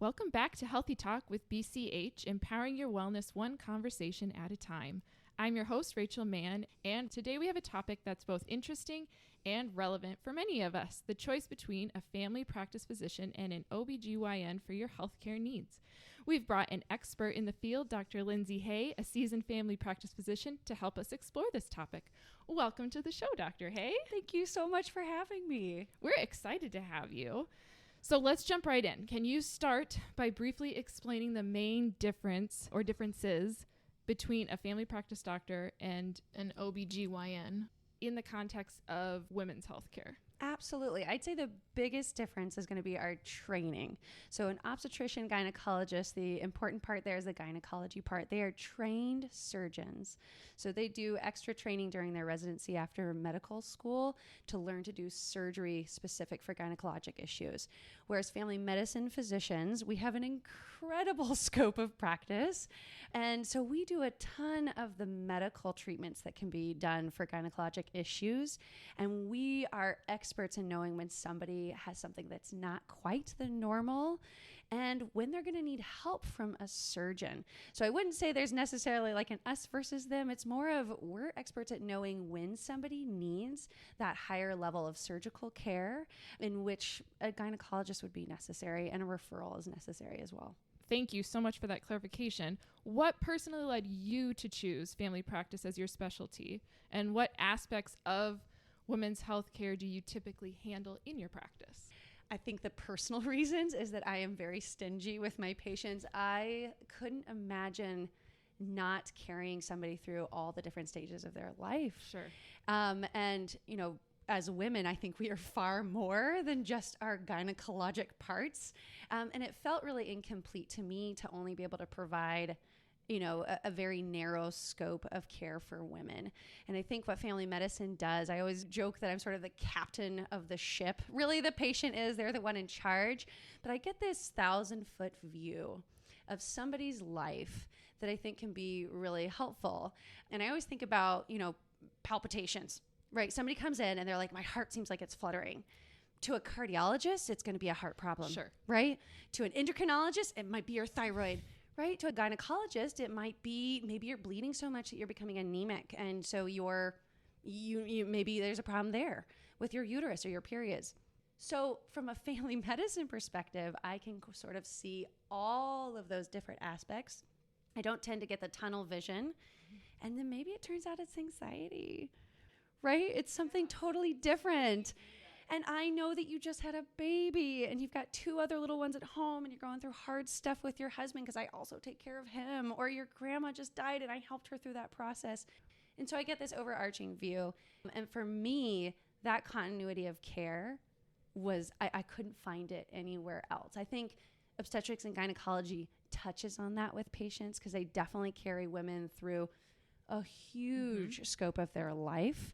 Welcome back to Healthy Talk with BCH, empowering your wellness one conversation at a time. I'm your host, Rachel Mann, and today we have a topic that's both interesting and relevant for many of us, the choice between a family practice physician and an OBGYN for your healthcare needs. We've brought an expert in the field, Dr. Lindsey Hay, a seasoned family practice physician, to help us explore this topic. Welcome to the show, Dr. Hay. Thank you so much for having me. We're excited to have you. So let's jump right in. Can you start by briefly explaining the main difference or differences between a family practice doctor and an OBGYN in the context of women's healthcare? Absolutely. I'd say the biggest difference is going to be our training. So an obstetrician, gynecologist, the important part there is the gynecology part. They are trained surgeons. So they do extra training during their residency after medical school to learn to do surgery specific for gynecologic issues. Whereas family medicine physicians, we have an incredible scope of practice. And so we do a ton of the medical treatments that can be done for gynecologic issues. And we are experts in knowing when somebody has something that's not quite the normal and when they're going to need help from a surgeon. So I wouldn't say there's necessarily like an us versus them. It's more of we're experts at knowing when somebody needs that higher level of surgical care in which a gynecologist would be necessary and a referral is necessary as well. Thank you so much for that clarification. What personally led you to choose family practice as your specialty, and what aspects of women's healthcare do you typically handle in your practice? I think the personal reasons is that I am very stingy with my patients. I couldn't imagine not carrying somebody through all the different stages of their life. Sure. And, you know, as women, I think we are far more than just our gynecologic parts. And it felt really incomplete to me to only be able to provide a very narrow scope of care for women. And I think what family medicine does, I always joke that I'm sort of the captain of the ship. Really, the patient is, they're the one in charge. But I get this 1,000-foot view of somebody's life that I think can be really helpful. And I always think about, palpitations, right? Somebody comes in and they're like, my heart seems like it's fluttering. To a cardiologist, it's going to be a heart problem, Sure. Right? To an endocrinologist, it might be your thyroid. Right? To a gynecologist, it might be maybe you're bleeding so much that you're becoming anemic. And so you maybe there's a problem there with your uterus or your periods. So from a family medicine perspective, I can sort of see all of those different aspects. I don't tend to get the tunnel vision. And then maybe it turns out it's anxiety, right? It's something totally different. And I know that you just had a baby and you've got 2 other little ones at home and you're going through hard stuff with your husband because I also take care of him, or your grandma just died and I helped her through that process. And so I get this overarching view. And for me, that continuity of care was, I couldn't find it anywhere else. I think obstetrics and gynecology touches on that with patients because they definitely carry women through a huge scope of their life.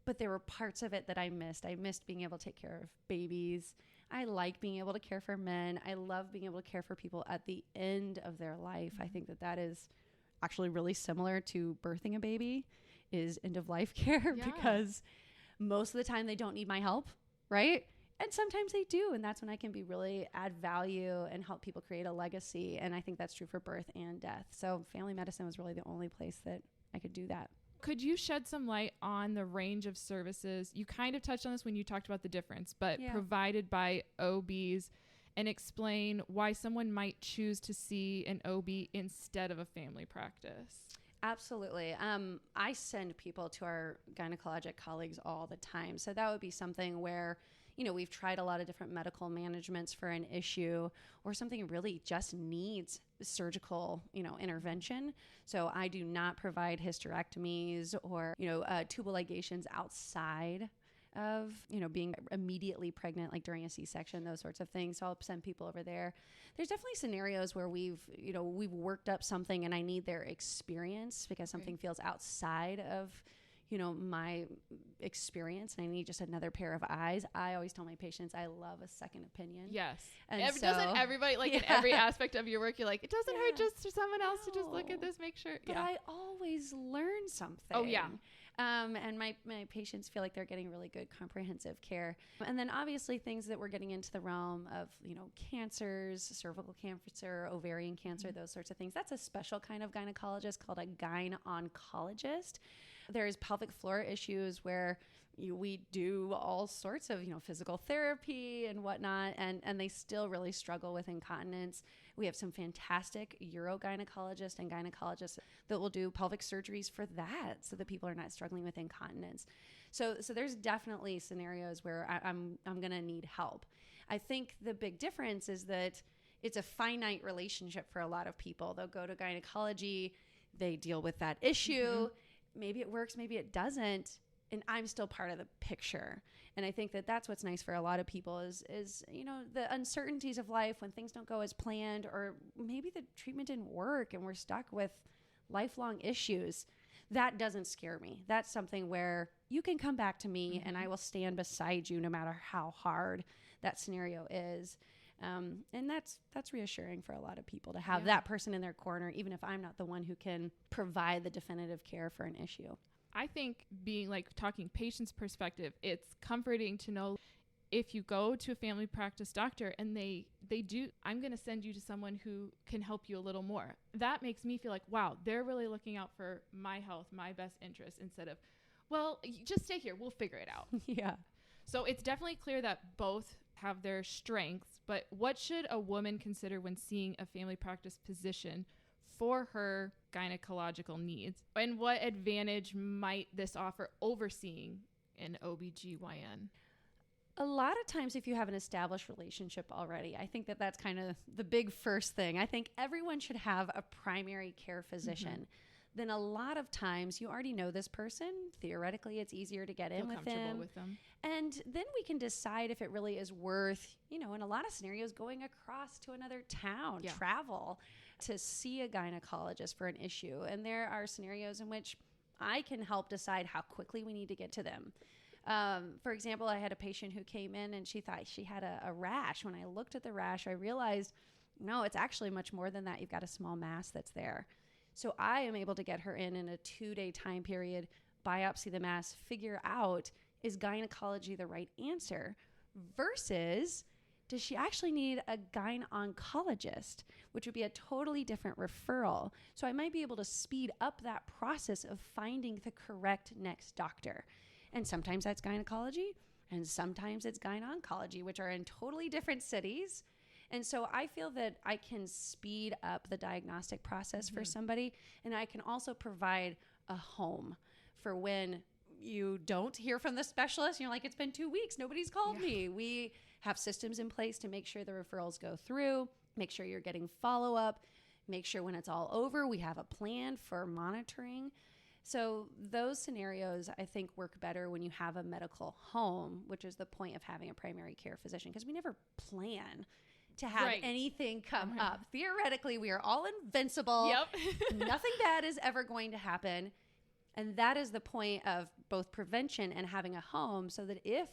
But there were parts of it that I missed. I missed being able to take care of babies. I like being able to care for men. I love being able to care for people at the end of their life. I think that is actually really similar to birthing a baby, is end of life care, because most of the time they don't need my help, right? And sometimes they do. And that's when I can really add value and help people create a legacy. And I think that's true for birth and death. So family medicine was really the only place that I could do that. Could you shed some light on the range of services? You kind of touched on this when you talked about the difference, but provided by OBs, and explain why someone might choose to see an OB instead of a family practice. Absolutely. I send people to our gynecologic colleagues all the time. So that would be something where, we've tried a lot of different medical managements for an issue, or something really just needs surgical, intervention. So I do not provide hysterectomies or, tubal ligations outside of, being immediately pregnant, like during a C-section, those sorts of things. So I'll send people over there. There's definitely scenarios where we've worked up something and I need their experience because something feels outside of, my experience and I need just another pair of eyes. I always tell my patients, I love a second opinion. Yes. Doesn't everybody, in every aspect of your work, you're like, it doesn't hurt just for someone else to just look at this, make sure. But I always learn something. Oh, yeah. And my patients feel like they're getting really good comprehensive care. And then obviously things that we're getting into the realm of, cancers, cervical cancer, ovarian cancer, those sorts of things. That's a special kind of gynecologist called a gyne-oncologist. There's pelvic floor issues where we do all sorts of, physical therapy and whatnot, and they still really struggle with incontinence. We have some fantastic urogynecologists and gynecologists that will do pelvic surgeries for that so that people are not struggling with incontinence. So there's definitely scenarios where I'm going to need help. I think the big difference is that it's a finite relationship for a lot of people. They'll go to gynecology, they deal with that issue. Maybe it works, maybe it doesn't. And I'm still part of the picture. And I think that that's what's nice for a lot of people is the uncertainties of life when things don't go as planned, or maybe the treatment didn't work and we're stuck with lifelong issues. That doesn't scare me. That's something where you can come back to me and I will stand beside you no matter how hard that scenario is. And that's reassuring for a lot of people to have that person in their corner, even if I'm not the one who can provide the definitive care for an issue. I think being talking patient's perspective, it's comforting to know if you go to a family practice doctor and they do, I'm going to send you to someone who can help you a little more. That makes me feel like, wow, they're really looking out for my health, my best interest, instead of, well, you just stay here, we'll figure it out. Yeah. So it's definitely clear that both have their strengths, but what should a woman consider when seeing a family practice physician for her gynecological needs? And what advantage might this offer overseeing an OBGYN? A lot of times if you have an established relationship already, I think that that's kind of the big first thing. I think everyone should have a primary care physician. Then a lot of times you already know this person. Theoretically, it's easier to get in with them. And then we can decide if it really is worth, in a lot of scenarios, going across to another town, travel to see a gynecologist for an issue. And there are scenarios in which I can help decide how quickly we need to get to them. For example, I had a patient who came in and she thought she had a rash. When I looked at the rash, I realized, no, it's actually much more than that. You've got a small mass that's there. So I am able to get her in a 2-day time period, biopsy the mass, figure out, is gynecology the right answer versus does she actually need a gyne-oncologist, which would be a totally different referral. So I might be able to speed up that process of finding the correct next doctor. And sometimes that's gynecology and sometimes it's gyne-oncology, which are in totally different cities. And so I feel that I can speed up the diagnostic process for somebody, and I can also provide a home for when you don't hear from the specialist. You're like, it's been 2 weeks. Nobody's called me. We have systems in place to make sure the referrals go through, make sure you're getting follow-up, make sure when it's all over, we have a plan for monitoring. So those scenarios, I think, work better when you have a medical home, which is the point of having a primary care physician, because we never plan to have anything come up. Theoretically, we are all invincible. Nothing bad is ever going to happen. And that is the point of both prevention and having a home, so that if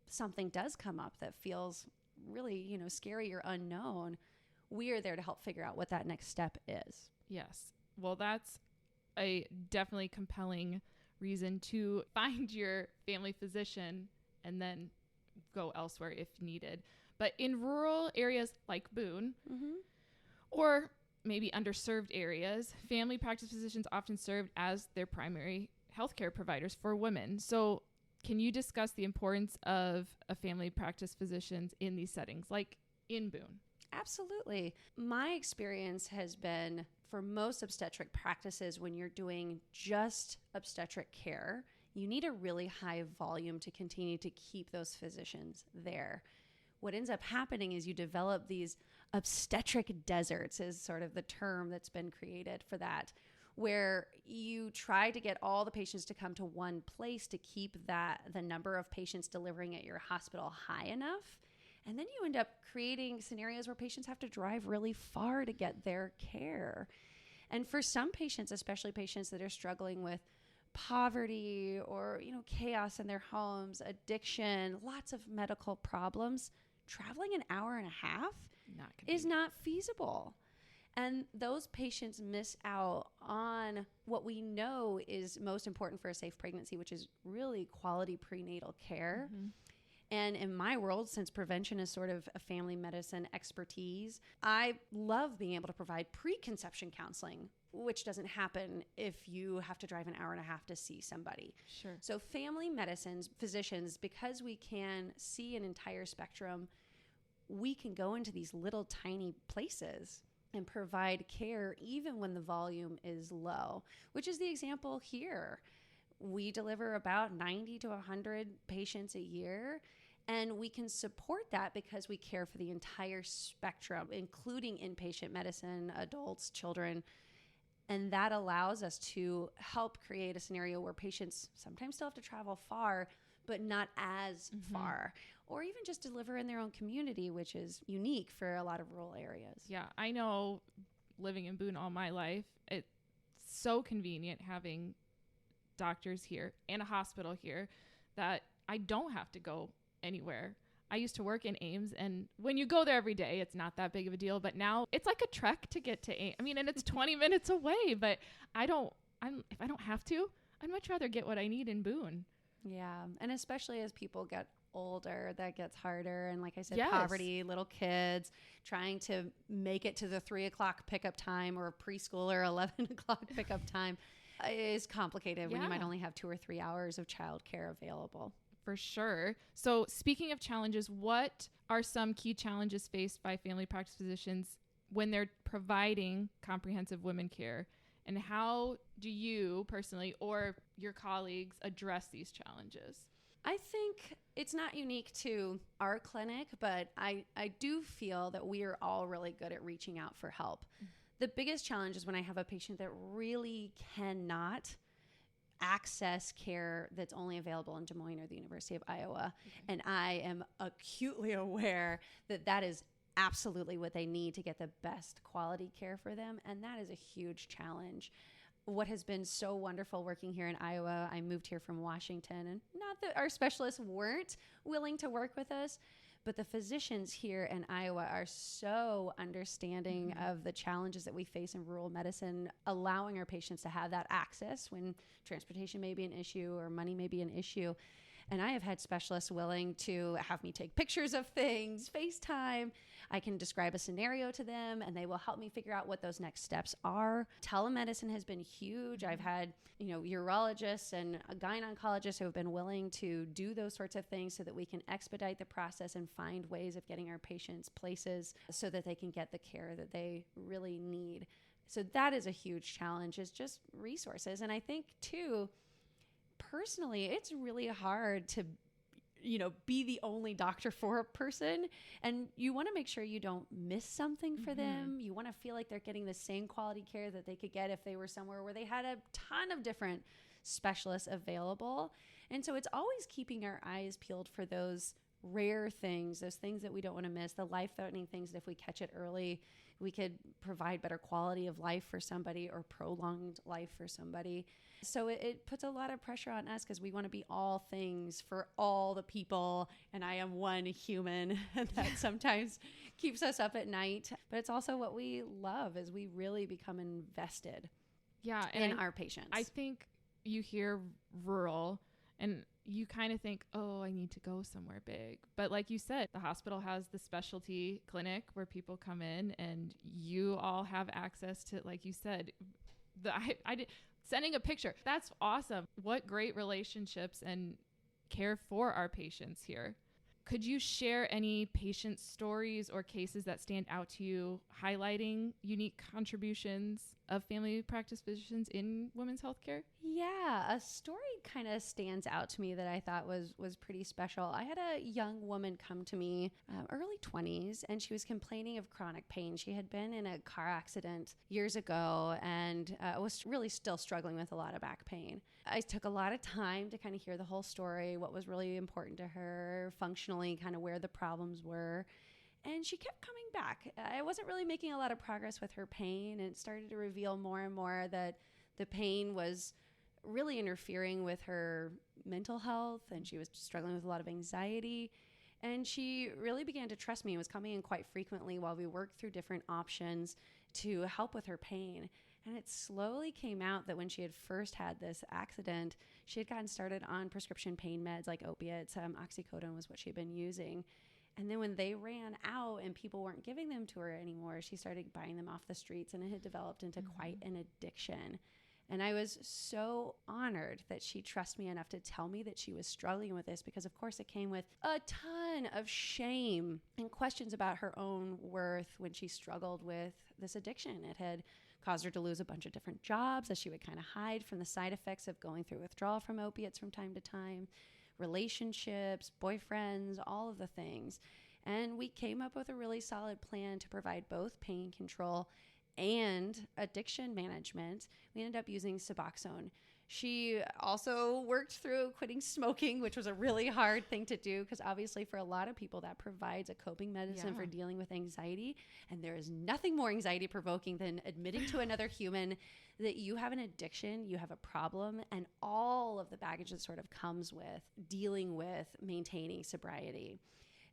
something does come up that feels really, scary or unknown, we are there to help figure out what that next step is. Yes. Well, that's a definitely compelling reason to find your family physician and then go elsewhere if needed. But in rural areas like Boone, or maybe underserved areas, family practice physicians often served as their primary healthcare providers for women. So can you discuss the importance of a family practice physicians in these settings, like in Boone? Absolutely. My experience has been, for most obstetric practices, when you're doing just obstetric care, you need a really high volume to continue to keep those physicians there. What ends up happening is you develop these obstetric deserts, is sort of the term that's been created for that, where you try to get all the patients to come to one place to keep the number of patients delivering at your hospital high enough. And then you end up creating scenarios where patients have to drive really far to get their care. And for some patients, especially patients that are struggling with poverty or, chaos in their homes, addiction, lots of medical problems, traveling an hour and a half is not feasible. And those patients miss out on what we know is most important for a safe pregnancy, which is really quality prenatal care. Mm-hmm. And in my world, since prevention is sort of a family medicine expertise, I love being able to provide preconception counseling, which doesn't happen if you have to drive an hour and a half to see somebody. Sure. So family medicines, physicians, because we can see an entire spectrum, we can go into these little tiny places and provide care even when the volume is low, which is the example here. We deliver about 90 to 100 patients a year, and we can support that because we care for the entire spectrum, including inpatient medicine, adults, children. And that allows us to help create a scenario where patients sometimes still have to travel far, but not as far, or even just deliver in their own community, which is unique for a lot of rural areas. Yeah, I know, living in Boone all my life, it's so convenient having doctors here and a hospital here that I don't have to go anywhere. I used to work in Ames, and when you go there every day, it's not that big of a deal. But now it's like a trek to get to Ames. I mean, and it's 20 minutes away, but if I don't have to, I'd much rather get what I need in Boone. Yeah. And especially as people get older, that gets harder. And like I said, Yes. poverty, little kids, trying to make it to the 3:00 pickup time or preschool or 11:00 pickup time is complicated when you might only have 2 or 3 hours of childcare available. For sure. So speaking of challenges, what are some key challenges faced by family practice physicians when they're providing comprehensive women care? And how do you personally or your colleagues address these challenges? I think it's not unique to our clinic, but I do feel that we are all really good at reaching out for help. The biggest challenge is when I have a patient that really cannot access care that's only available in Des Moines or the University of Iowa. Okay. And I am acutely aware that that is absolutely what they need to get the best quality care for them. And that is a huge challenge. What has been so wonderful working here in Iowa, I moved here from Washington, and not that our specialists weren't willing to work with us, but the physicians here in Iowa are so understanding of the challenges that we face in rural medicine, allowing our patients to have that access when transportation may be an issue or money may be an issue. And I have had specialists willing to have me take pictures of things, FaceTime. I can describe a scenario to them, and they will help me figure out what those next steps are. Telemedicine has been huge. I've had, urologists and gynecologists who have been willing to do those sorts of things so that we can expedite the process and find ways of getting our patients places so that they can get the care that they really need. So that is a huge challenge, is just resources. And I think, too, personally, it's really hard to, be the only doctor for a person. And you want to make sure you don't miss something for them. You want to feel like they're getting the same quality care that they could get if they were somewhere where they had a ton of different specialists available. And so it's always keeping our eyes peeled for those rare things, those things that we don't want to miss, the life-threatening things that if we catch it early, we could provide better quality of life for somebody or prolonged life for somebody. So it puts a lot of pressure on us because we want to be all things for all the people. And I am one human that sometimes keeps us up at night. But it's also what we love, is we really become invested in our patients. I think you hear rural and you kind of think, oh, I need to go somewhere big. But like you said, the hospital has the specialty clinic where people come in, and you all have access to, like you said, sending a picture. That's awesome. What great relationships and care for our patients here. Could you share any patient stories or cases that stand out to you, highlighting unique contributions of family practice physicians in women's healthcare? Yeah, a story kind of stands out to me that I thought was pretty special. I had a young woman come to me, early 20s, and she was complaining of chronic pain. She had been in a car accident years ago and was really still struggling with a lot of back pain. I took a lot of time to kind of hear the whole story, what was really important to her, functionally, kind of where the problems were. And she kept coming back. I wasn't really making a lot of progress with her pain, and it started to reveal more and more that the pain was really interfering with her mental health, and she was struggling with a lot of anxiety. And she really began to trust me and was coming in quite frequently while we worked through different options to help with her pain. And it slowly came out that when she had first had this accident, she had gotten started on prescription pain meds like opiates. Oxycodone was what she had been using. And then when they ran out and people weren't giving them to her anymore, she started buying them off the streets, and it had developed into quite an addiction. And I was so honored that she trusted me enough to tell me that she was struggling with this, because of course it came with a ton of shame and questions about her own worth when she struggled with this addiction. It had caused her to lose a bunch of different jobs as she would kind of hide from the side effects of going through withdrawal from opiates from time to time, relationships, boyfriends, all of the things. And we came up with a really solid plan to provide both pain control and addiction management. We ended up using Suboxone. She also worked through quitting smoking, which was a really hard thing to do, because obviously for a lot of people that provides a coping medicine for dealing with anxiety. And there is nothing more anxiety provoking than admitting to another human that you have an addiction, you have a problem, and all of the baggage that sort of comes with dealing with maintaining sobriety.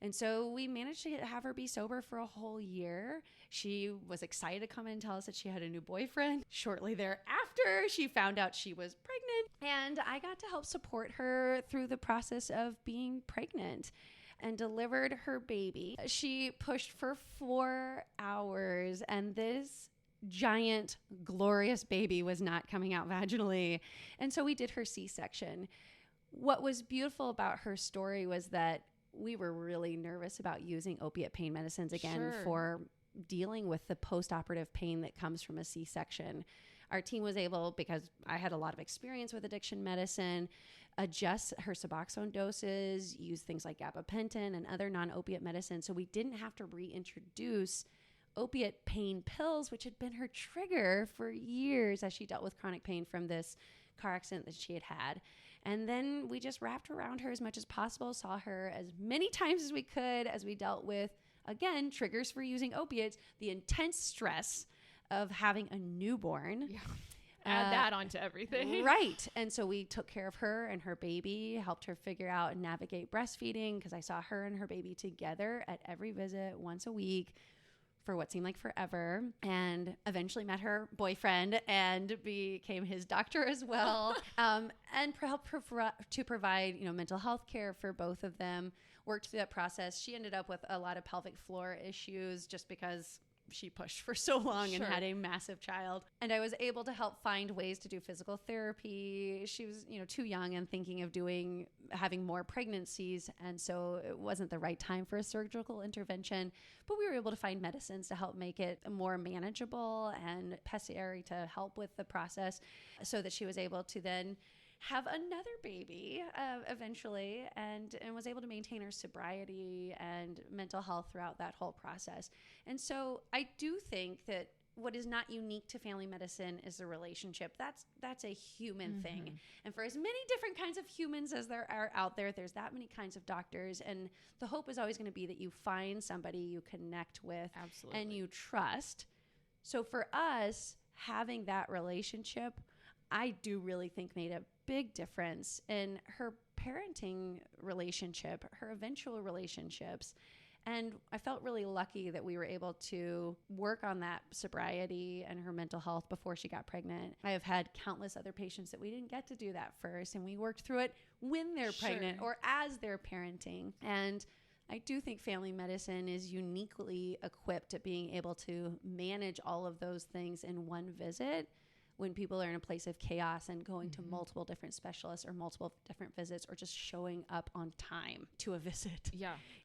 And so we managed to have her be sober for a whole year. She was excited to come in and tell us that she had a new boyfriend. Shortly thereafter, she found out she was pregnant, and I got to help support her through the process of being pregnant and delivered her baby. She pushed for 4 hours, and this giant, glorious baby was not coming out vaginally. And so we did her C-section. What was beautiful about her story was that we were really nervous about using opiate pain medicines again for dealing with the post-operative pain that comes from a C-section. Our team was able, because I had a lot of experience with addiction medicine, adjust her Suboxone doses, use things like gabapentin and other non-opiate medicines. So we didn't have to reintroduce opiate pain pills, which had been her trigger for years as she dealt with chronic pain from this car accident that she had had. And then we just wrapped around her as much as possible, saw her as many times as we could as we dealt with, again, triggers for using opiates, the intense stress of having a newborn. Yeah. Add that onto everything. Right. And so we took care of her and her baby, helped her figure out and navigate breastfeeding, because I saw her and her baby together at every visit once a week for what seemed like forever, and eventually met her boyfriend and became his doctor as well, and helped to provide, mental health care for both of them. Worked through that process. She ended up with a lot of pelvic floor issues just because she pushed for so long and had a massive child. And I was able to help find ways to do physical therapy. She was, too young and thinking of having more pregnancies. And so it wasn't the right time for a surgical intervention, but we were able to find medicines to help make it more manageable and pessary to help with the process, so that she was able to then have another baby eventually, and was able to maintain her sobriety and mental health throughout that whole process. And so I do think that what is not unique to family medicine is the relationship. That's a human thing. And for as many different kinds of humans as there are out there, there's that many kinds of doctors. And the hope is always going to be that you find somebody you connect with and you trust. So for us, having that relationship, I do really think made a big difference in her parenting relationship, her eventual relationships. And I felt really lucky that we were able to work on that sobriety and her mental health before she got pregnant. I have had countless other patients that we didn't get to do that first, and we worked through it when they're pregnant or as they're parenting. And I do think family medicine is uniquely equipped at being able to manage all of those things in one visit. When people are in a place of chaos and going to multiple different specialists or multiple different visits, or just showing up on time to a visit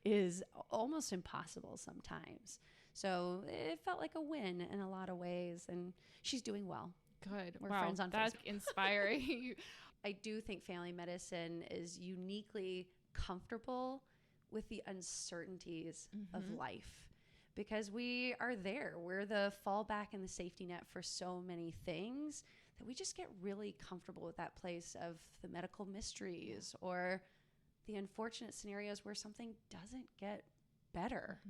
is almost impossible sometimes. So it felt like a win in a lot of ways, and she's doing well. Good. We're friends on that's Facebook. Inspiring. I do think family medicine is uniquely comfortable with the uncertainties of life. Because we are there. We're the fallback and the safety net for so many things that we just get really comfortable with that place of the medical mysteries or the unfortunate scenarios where something doesn't get better.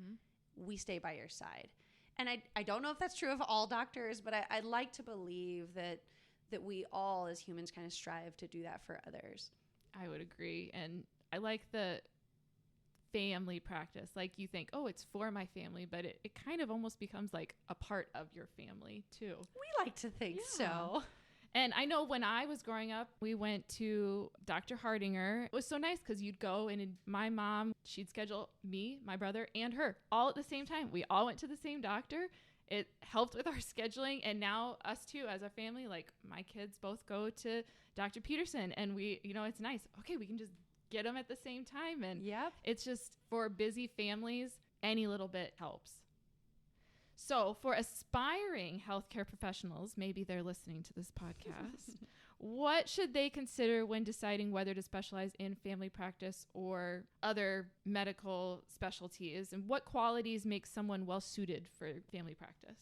We stay by your side. And I don't know if that's true of all doctors, but I'd like to believe that we all as humans kind of strive to do that for others. I would agree. And I like the family practice. Like you think, oh, it's for my family, but it kind of almost becomes like a part of your family too. We like to think so. And I know when I was growing up, we went to Dr. Hardinger. It was so nice because you'd go and my mom, she'd schedule me, my brother, and her all at the same time. We all went to the same doctor. It helped with our scheduling. And now us too, as a family, like my kids both go to Dr. Peterson, and we, it's nice. Okay, we can just get them at the same time. And it's just for busy families, any little bit helps. So for aspiring healthcare professionals, maybe they're listening to this podcast, what should they consider when deciding whether to specialize in family practice or other medical specialties? And what qualities make someone well suited for family practice?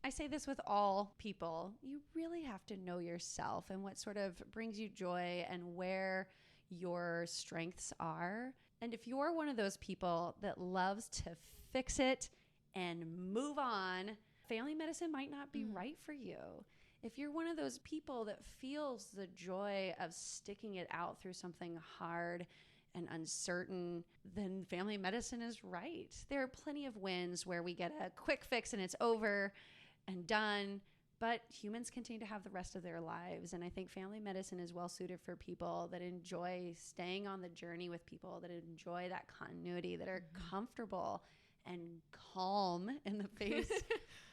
I say this with all people. You really have to know yourself and what sort of brings you joy and where your strengths are. And if you're one of those people that loves to fix it and move on, family medicine might not be right for you. If you're one of those people that feels the joy of sticking it out through something hard and uncertain, then family medicine is right. There are plenty of wins where we get a quick fix and it's over and done, but humans continue to have the rest of their lives. And I think family medicine is well suited for people that enjoy staying on the journey with people, that enjoy that continuity, that are comfortable and calm in the face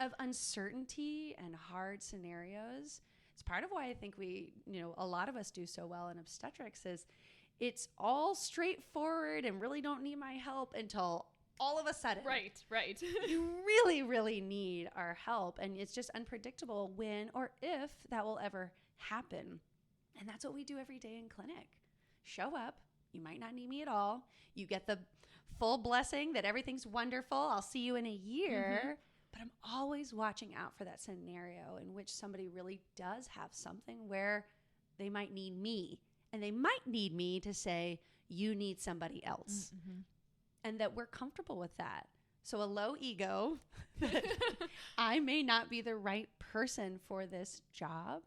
of uncertainty and hard scenarios. It's part of why I think a lot of us do so well in obstetrics is it's all straightforward and really don't need my help until all of a sudden. Right. You really, really need our help. And it's just unpredictable when or if that will ever happen. And that's what we do every day in clinic. Show up. You might not need me at all. You get the full blessing that everything's wonderful. I'll see you in a year. But I'm always watching out for that scenario in which somebody really does have something where they might need me. And they might need me to say, you need somebody else. And that we're comfortable with that. So a low ego that I may not be the right person for this job,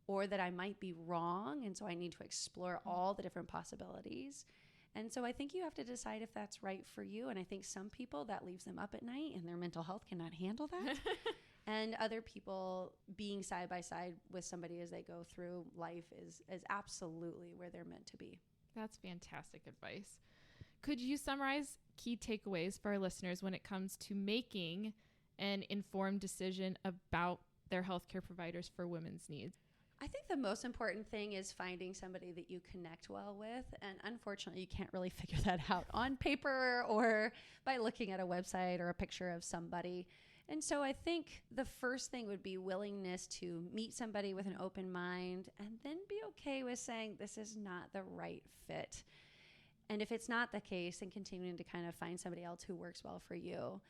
or that I might be wrong. And so I need to explore all the different possibilities. And so I think you have to decide if that's right for you. And I think some people that leaves them up at night and their mental health cannot handle that. And other people being side by side with somebody as they go through life is absolutely where they're meant to be. That's fantastic advice. Could you summarize key takeaways for our listeners when it comes to making an informed decision about their healthcare providers for women's needs? I think the most important thing is finding somebody that you connect well with. And unfortunately, you can't really figure that out on paper or by looking at a website or a picture of somebody. And so I think the first thing would be willingness to meet somebody with an open mind and then be okay with saying this is not the right fit. And if it's not the case, then continuing to kind of find somebody else who works well for you.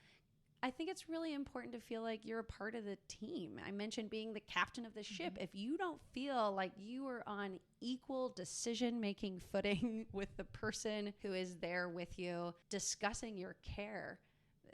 I think it's really important to feel like you're a part of the team. I mentioned being the captain of the ship. If you don't feel like you are on equal decision-making footing with the person who is there with you, discussing your care,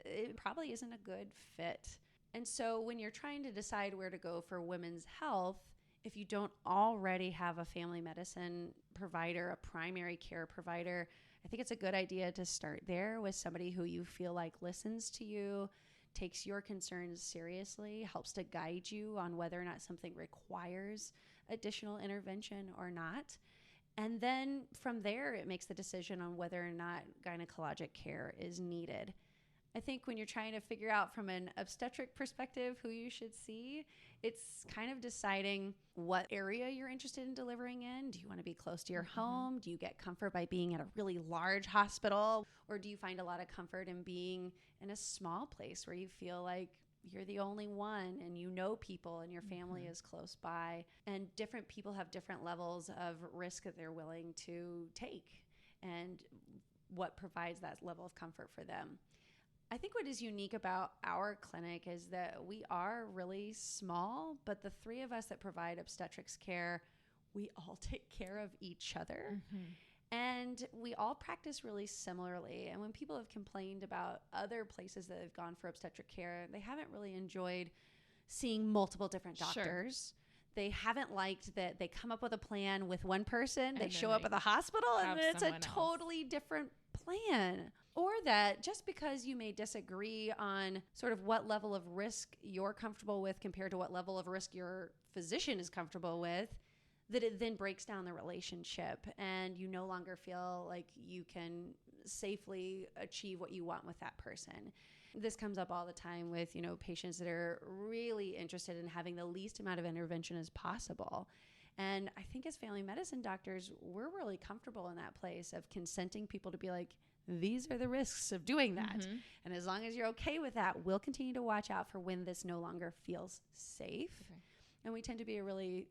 it probably isn't a good fit. And so when you're trying to decide where to go for women's health, if you don't already have a family medicine provider, a primary care provider, I think it's a good idea to start there with somebody who you feel like listens to you, takes your concerns seriously, helps to guide you on whether or not something requires additional intervention or not. And then from there, it makes the decision on whether or not gynecologic care is needed. I think when you're trying to figure out from an obstetric perspective who you should see, it's kind of deciding what area you're interested in delivering in. Do you want to be close to your home? Do you get comfort by being at a really large hospital? Or do you find a lot of comfort in being in a small place where you feel like you're the only one and you know people and your family is close by? And different people have different levels of risk that they're willing to take and what provides that level of comfort for them. I think what is unique about our clinic is that we are really small, but the three of us that provide obstetrics care, we all take care of each other. And we all practice really similarly. And when people have complained about other places that have gone for obstetric care, they haven't really enjoyed seeing multiple different doctors. They haven't liked that they come up with a plan with one person, they show up at the hospital, and then it's a totally different plan. Or that just because you may disagree on sort of what level of risk you're comfortable with compared to what level of risk your physician is comfortable with, that it then breaks down the relationship and you no longer feel like you can safely achieve what you want with that person. This comes up all the time with, patients that are really interested in having the least amount of intervention as possible. And I think as family medicine doctors, we're really comfortable in that place of consenting people to be like, these are the risks of doing that. Mm-hmm. And as long as you're okay with that, we'll continue to watch out for when this no longer feels safe. Okay. And we tend to be a really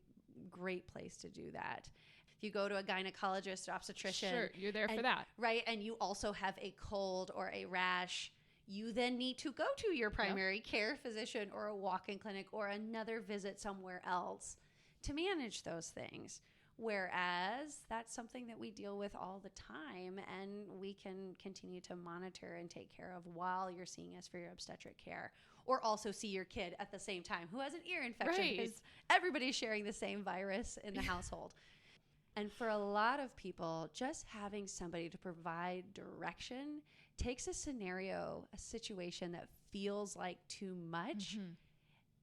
great place to do that. If you go to a gynecologist or obstetrician, sure, you're there for that. Right. And you also have a cold or a rash, you then need to go to your primary care physician or a walk-in clinic or another visit somewhere else to manage those things. Whereas that's something that we deal with all the time and we can continue to monitor and take care of while you're seeing us for your obstetric care, or also see your kid at the same time who has an ear infection because everybody's sharing the same virus in the household. And for a lot of people, just having somebody to provide direction takes a scenario, a situation that feels like too much,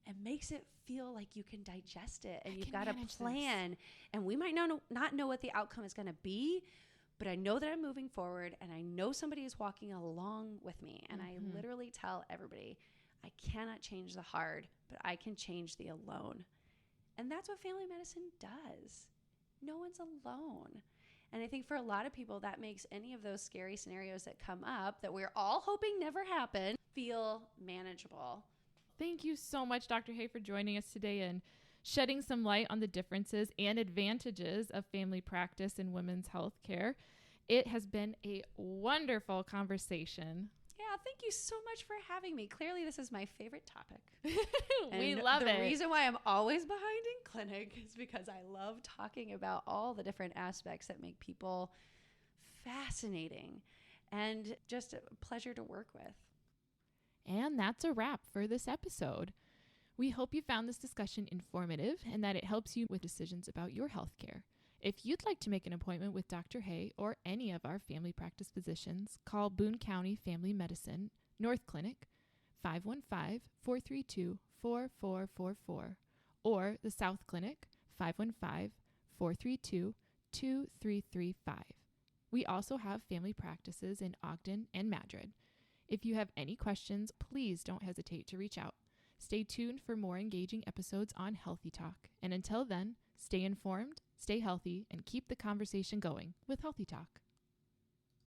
and makes it feel like you can digest it and you've got a plan. And we might not know what the outcome is going to be, but I know that I'm moving forward and I know somebody is walking along with me. And I literally tell everybody, I cannot change the hard, but I can change the alone. And that's what family medicine does. No one's alone. And I think for a lot of people, that makes any of those scary scenarios that come up that we're all hoping never happen feel manageable. Thank you so much, Dr. Hay, for joining us today and shedding some light on the differences and advantages of family practice in women's health care. It has been a wonderful conversation. Yeah, thank you so much for having me. Clearly, this is my favorite topic. We love it. The reason why I'm always behind in clinic is because I love talking about all the different aspects that make people fascinating and just a pleasure to work with. And that's a wrap for this episode. We hope you found this discussion informative and that it helps you with decisions about your healthcare. If you'd like to make an appointment with Dr. Hay or any of our family practice physicians, call Boone County Family Medicine North Clinic 515-432-4444 or the South Clinic 515-432-2335. We also have family practices in Ogden and Madrid. If you have any questions, please don't hesitate to reach out. Stay tuned for more engaging episodes on Healthy Talk. And until then, stay informed, stay healthy, and keep the conversation going with Healthy Talk.